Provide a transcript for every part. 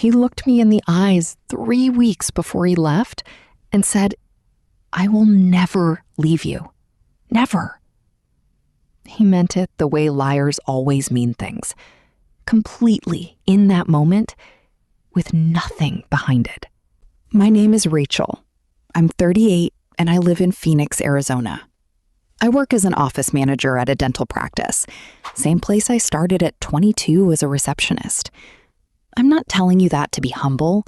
He looked me in the eyes 3 weeks before he left and said, "I will never leave you. Never." He meant it the way liars always mean things, completely in that moment, with nothing behind it. My name is Rachel. I'm 38 and I live in Phoenix, Arizona. I work as an office manager at a dental practice, same place I started at 22 as a receptionist. I'm not telling you that to be humble.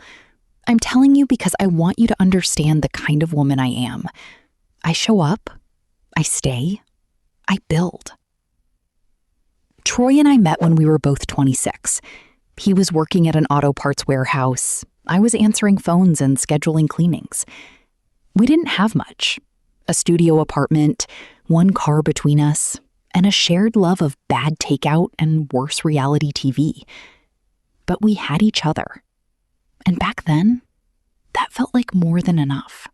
I'm telling you because I want you to understand the kind of woman I am. I show up, I stay, I build. Troy and I met when we were both 26. He was working at an auto parts warehouse. I was answering phones and scheduling cleanings. We didn't have much. A studio apartment, one car between us, and a shared love of bad takeout and worse reality TV. But we had each other. And back then, that felt like more than enough.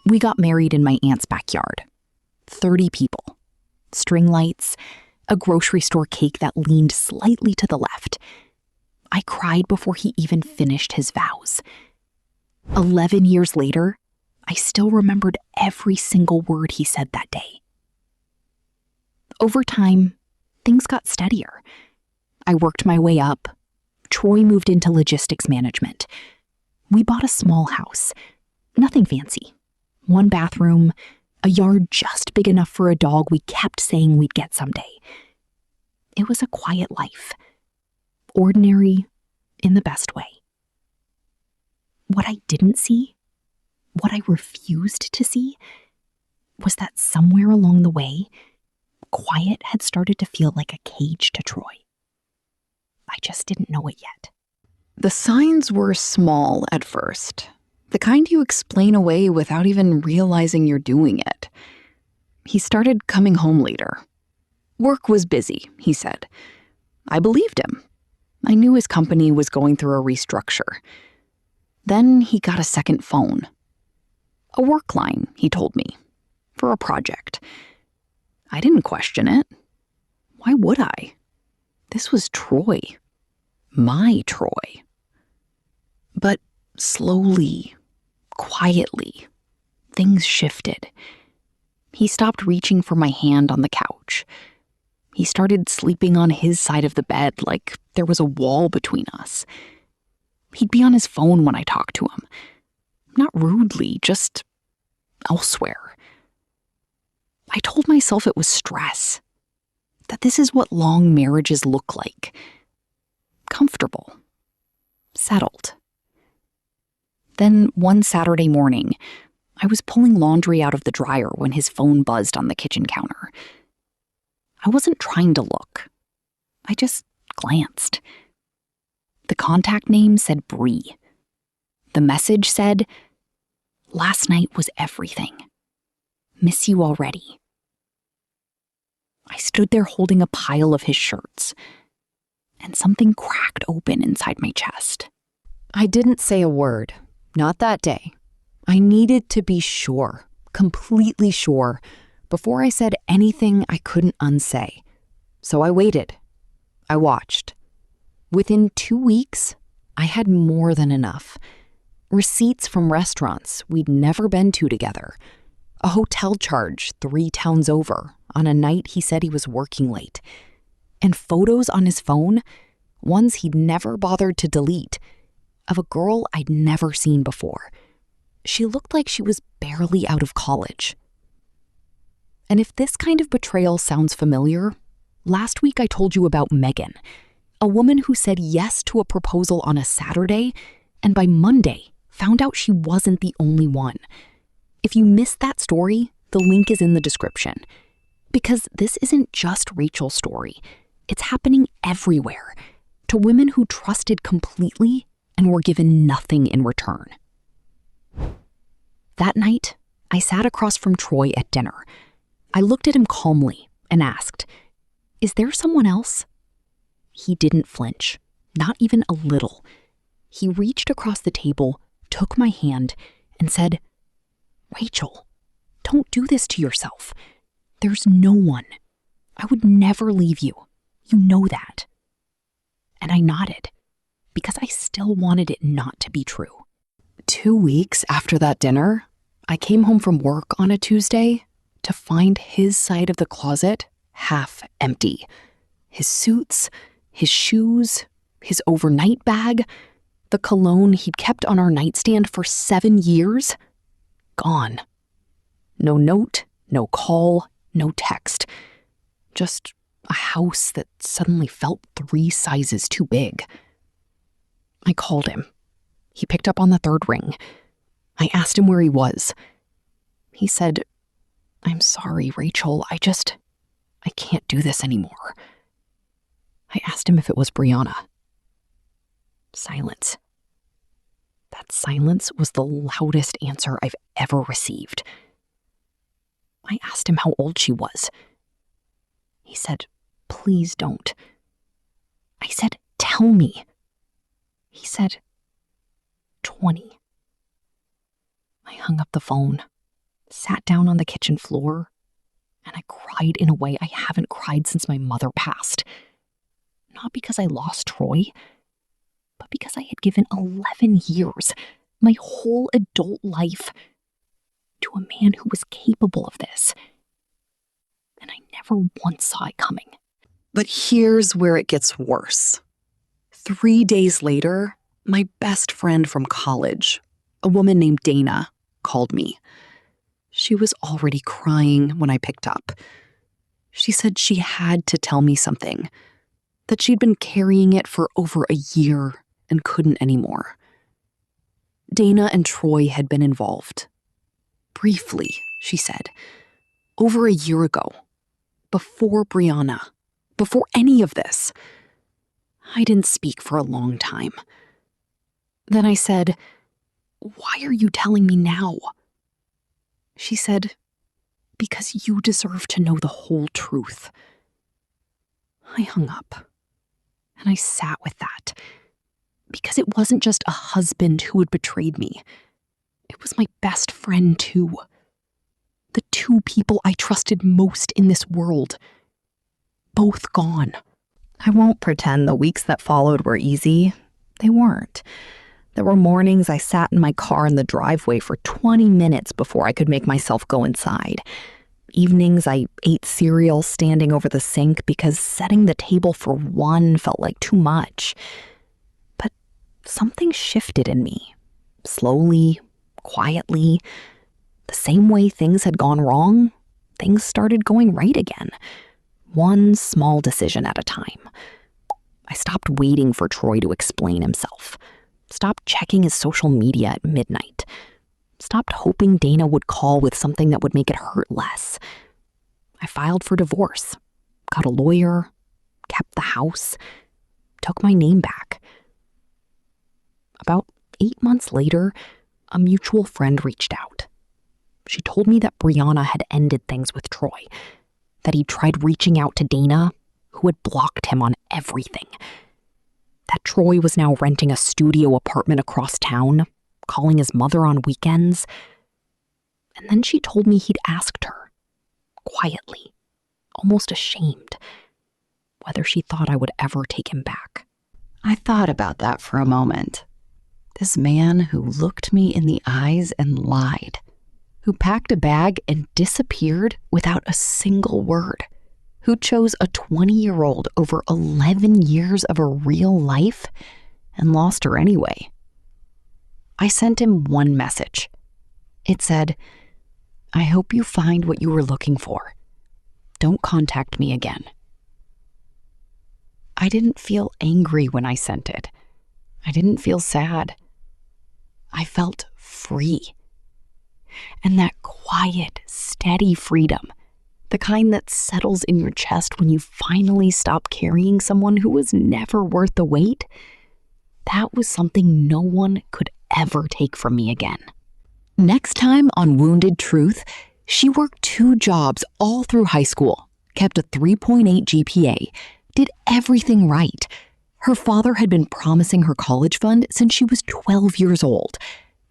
We got married in my aunt's backyard. 30 people. String lights, a grocery store cake that leaned slightly to the left. I cried before he even finished his vows. 11 years later, I still remembered every single word he said that day. Over time, things got steadier. I worked my way up. Troy moved into logistics management. We bought a small house. Nothing fancy. 1 bathroom, a yard just big enough for a dog we kept saying we'd get someday. It was a quiet life. Ordinary in the best way. What I didn't see, what I refused to see, was that somewhere along the way, quiet had started to feel like a cage to Troy. I just didn't know it yet. The signs were small at first, the kind you explain away without even realizing you're doing it. He started coming home later. Work was busy, he said. I believed him. I knew his company was going through a restructure. Then he got a second phone. A work line, he told me, for a project. I didn't question it. Why would I? This was Troy. My Troy. But slowly, quietly, things shifted. He stopped reaching for my hand on the couch. He started sleeping on his side of the bed like there was a wall between us. He'd be on his phone when I talked to him. Not rudely, just elsewhere. I told myself it was stress. That this is what long marriages look like. Comfortable. Settled. Then one Saturday morning, I was pulling laundry out of the dryer when his phone buzzed on the kitchen counter. I wasn't trying to look. I just glanced. The contact name said Bree. The message said, "Last night was everything. Miss you already." I stood there holding a pile of his shirts, and something cracked open inside my chest. I didn't say a word, not that day. I needed to be sure, completely sure, before I said anything I couldn't unsay. So I waited. I watched. Within 2 weeks, I had more than enough. Receipts from restaurants we'd never been to together. A hotel charge 3 towns over on a night he said he was working late. And photos on his phone, ones he'd never bothered to delete, of a girl I'd never seen before. She looked like she was barely out of college. And if this kind of betrayal sounds familiar, last week I told you about Megan, a woman who said yes to a proposal on a Saturday, and by Monday found out she wasn't the only one. If you missed that story, the link is in the description. Because this isn't just Rachel's story. It's happening everywhere, to women who trusted completely and were given nothing in return. That night, I sat across from Troy at dinner. I looked at him calmly and asked, "Is there someone else?" He didn't flinch, not even a little. He reached across the table, took my hand, and said, "Rachel, don't do this to yourself. There's no one. I would never leave you. You know that." And I nodded. because I still wanted it not to be true. 2 weeks after that dinner, I came home from work on a Tuesday to find his side of the closet half empty. His suits, his shoes, his overnight bag, the cologne he'd kept on our nightstand for 7 years, gone. No note, no call, no text. Just a house that suddenly felt 3 sizes too big. I called him. He picked up on the 3rd ring. I asked him where he was. He said, "I'm sorry, Rachel, I can't do this anymore." I asked him if it was Brianna. Silence. That silence was the loudest answer I've ever received. I asked him how old she was. He said, "Please don't." I said, "Tell me." He said, 20. I hung up the phone, sat down on the kitchen floor, and I cried in a way I haven't cried since my mother passed. Not because I lost Troy, but because I had given 11 years, my whole adult life, to a man who was capable of this. And I never once saw it coming. But here's where it gets worse. 3 days later, my best friend from college, a woman named Dana, called me. She was already crying when I picked up. She said she had to tell me something, that she'd been carrying it for over a year and couldn't anymore. Dana and Troy had been involved. Briefly, she said, over a year ago, before Brianna, before any of this. I didn't speak for a long time. Then I said, "Why are you telling me now?" She said, "Because you deserve to know the whole truth." I hung up, and I sat with that, because it wasn't just a husband who had betrayed me. It was my best friend, too. The 2 people I trusted most in this world. Both gone. I won't pretend the weeks that followed were easy. They weren't. There were mornings I sat in my car in the driveway for 20 minutes before I could make myself go inside. Evenings I ate cereal standing over the sink because setting the table for one felt like too much. But something shifted in me. Slowly, quietly. The same way things had gone wrong, things started going right again. One small decision at a time. I stopped waiting for Troy to explain himself. Stopped checking his social media at midnight. Stopped hoping Dana would call with something that would make it hurt less. I filed for divorce, got a lawyer, kept the house, took my name back. About 8 months later, a mutual friend reached out. She told me that Brianna had ended things with Troy, that he'd tried reaching out to Dana, who had blocked him on everything. That Troy was now renting a studio apartment across town, calling his mother on weekends. And then she told me he'd asked her, quietly, almost ashamed, whether she thought I would ever take him back. I thought about that for a moment. This man who looked me in the eyes and lied, who packed a bag and disappeared without a single word, who chose a 20-year-old over 11 years of a real life and lost her anyway. I sent him one message. It said, "I hope you find what you were looking for. Don't contact me again." I didn't feel angry when I sent it. I didn't feel sad. I felt free. And that quiet, steady freedom, the kind that settles in your chest when you finally stop carrying someone who was never worth the wait, that was something no one could ever take from me again. Next time on Wounded Truth, she worked 2 jobs all through high school, kept a 3.8 GPA, did everything right. Her father had been promising her college fund since she was 12 years old.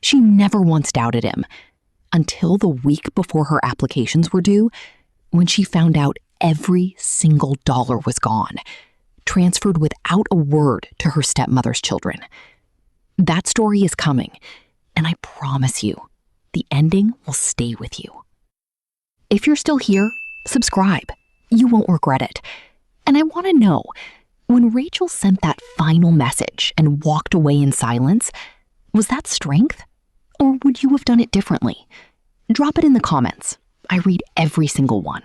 She never once doubted him, until the week before her applications were due, when she found out every single dollar was gone. transferred without a word to her stepmother's children. That story is coming, and I promise you, the ending will stay with you. If you're still here, subscribe. You won't regret it. And I want to know, when Rachel sent that final message and walked away in silence, was that strength? Or would you have done it differently? Drop it in the comments. I read every single one.